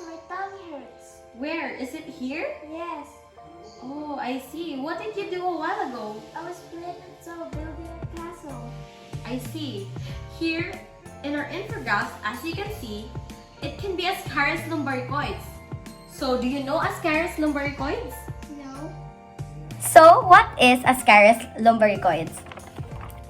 my tummy hurts. Where? Is it here? Yes, Oh, I see. What did you do a while ago? I was playing until building a castle. I see. Here in our infograph, as you can see, it can be Ascaris lumbricoides. So, do you know Ascaris lumbricoides? No. So, what is Ascaris lumbricoides?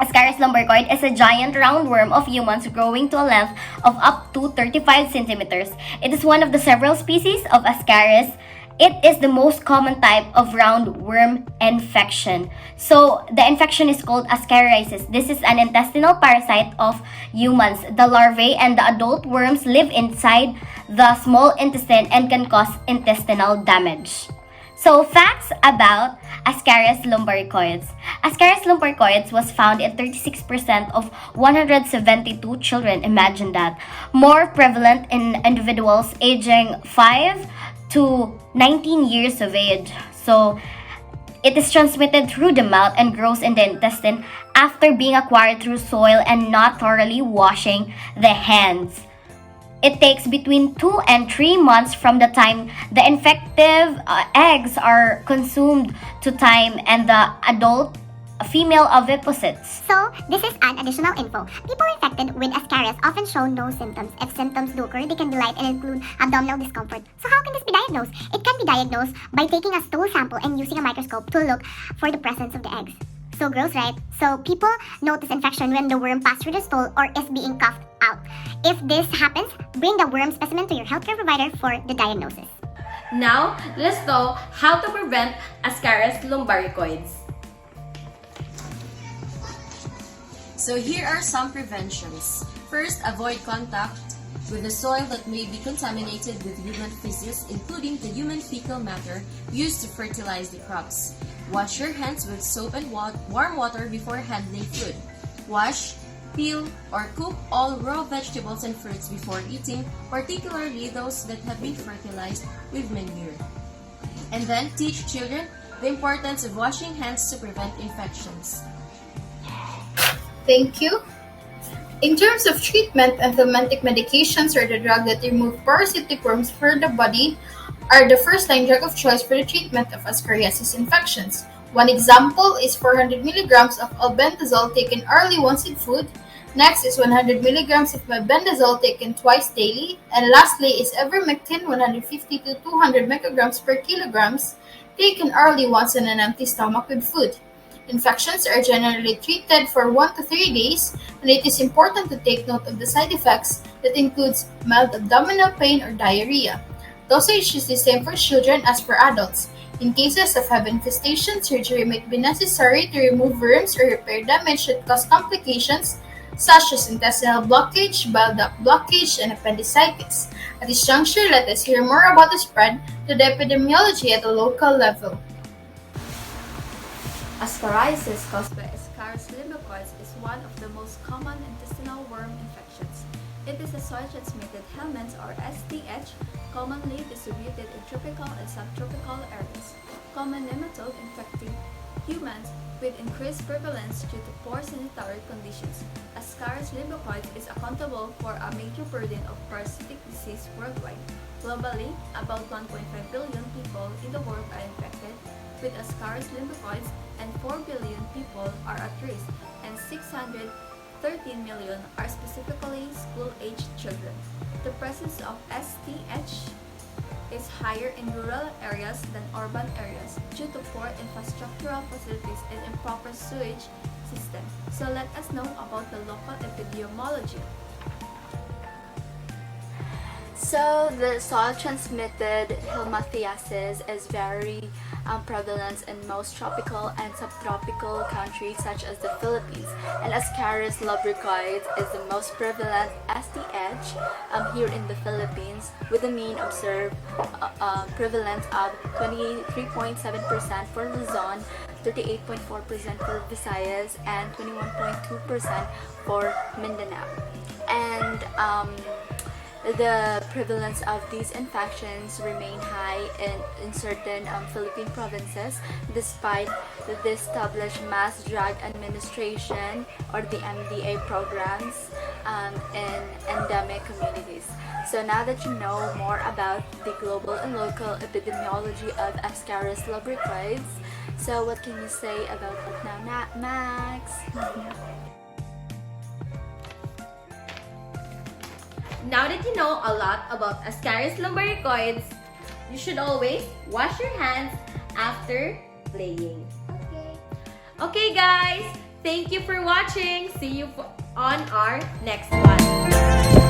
Ascaris lumbricoid is a giant roundworm of humans growing to a length of up to 35 centimeters. It is one of the several species of Ascaris. It is the most common type of roundworm infection. So, the infection is called Ascariasis. This is an intestinal parasite of humans. The larvae and the adult worms live inside the small intestine and can cause intestinal damage. So, facts about Ascaris lumbricoides. Ascaris lumbricoides was found in 36% of 172 children. Imagine that. More prevalent in individuals aging 5 to 19 years of age. So, it is transmitted through the mouth and grows in the intestine after being acquired through soil and not thoroughly washing the hands. It takes between 2 and 3 months from the time the infective eggs are consumed to time and the adult female oviposits. So, this is an additional info. People infected with Ascaris often show no symptoms. If symptoms do occur, they can be light and include abdominal discomfort. So how can this be diagnosed? It can be diagnosed by taking a stool sample and using a microscope to look for the presence of the eggs. So gross, right? So people notice infection when the worm passes through the stool or is being coughed out. If this happens, bring the worm specimen to your healthcare provider for the diagnosis. Now, let's know how to prevent Ascaris lumbricoides. So here are some preventions. First, avoid contact with the soil that may be contaminated with human feces, including the human fecal matter used to fertilize the crops. Wash your hands with soap and warm water before handling food. Wash, peel, or cook all raw vegetables and fruits before eating, particularly those that have been fertilized with manure. And then teach children the importance of washing hands to prevent infections. Thank you. In terms of treatment, anthelmintic medications or the drug that remove parasitic worms from the body are the first-line drug of choice for the treatment of Ascariasis infections. One example is 400 milligrams of albendazole taken early once in food. Next is 100 milligrams of mebendazole taken twice daily. And lastly is ivermectin 150 to 200 micrograms per kilograms taken early once on an empty stomach with food. Infections are generally treated for 1 to 3 days, and it is important to take note of the side effects that includes mild abdominal pain or diarrhea. Dosage is the same for children as for adults. In cases of heavy infestation, surgery may be necessary to remove worms or repair damage that cause complications such as intestinal blockage, bile duct blockage, and appendicitis. At this juncture, let us hear more about the spread to the epidemiology at a local level. Ascariasis caused by Ascaris lumbricoides is one of the most common intestinal worm infections. It is a soil-transmitted helminth or STH, commonly distributed in tropical and subtropical areas. Common nematode infecting humans with increased prevalence due to poor sanitary conditions. Ascaris lumbricoides is accountable for a major burden of parasitic disease worldwide. Globally, about 1.5 billion people in the world are infected with Ascaris lumbricoides, and 4 billion people are at risk, and 613 million are specifically school-aged children. The presence of STH is higher in rural areas than urban areas due to poor infrastructural facilities and improper sewage system. So let us know about the local epidemiology. So the soil-transmitted helminthiasis is very prevalent in most tropical and subtropical countries such as the Philippines, and Ascaris lumbricoides is the most prevalent STH here in the Philippines, with a mean observed prevalence of 23.7% for Luzon, 38.4% for Visayas, and 21.2% for Mindanao. And the prevalence of these infections remain high in certain Philippine provinces despite the established mass drug administration or the MDA programs in endemic communities. So now that you know more about the global and local epidemiology of Ascaris lumbricoides, so what can you say about it now, Max? Now that you know a lot about Ascaris lumbricoides, you should always wash your hands after playing. Okay. Okay guys, thank you for watching. See you on our next one.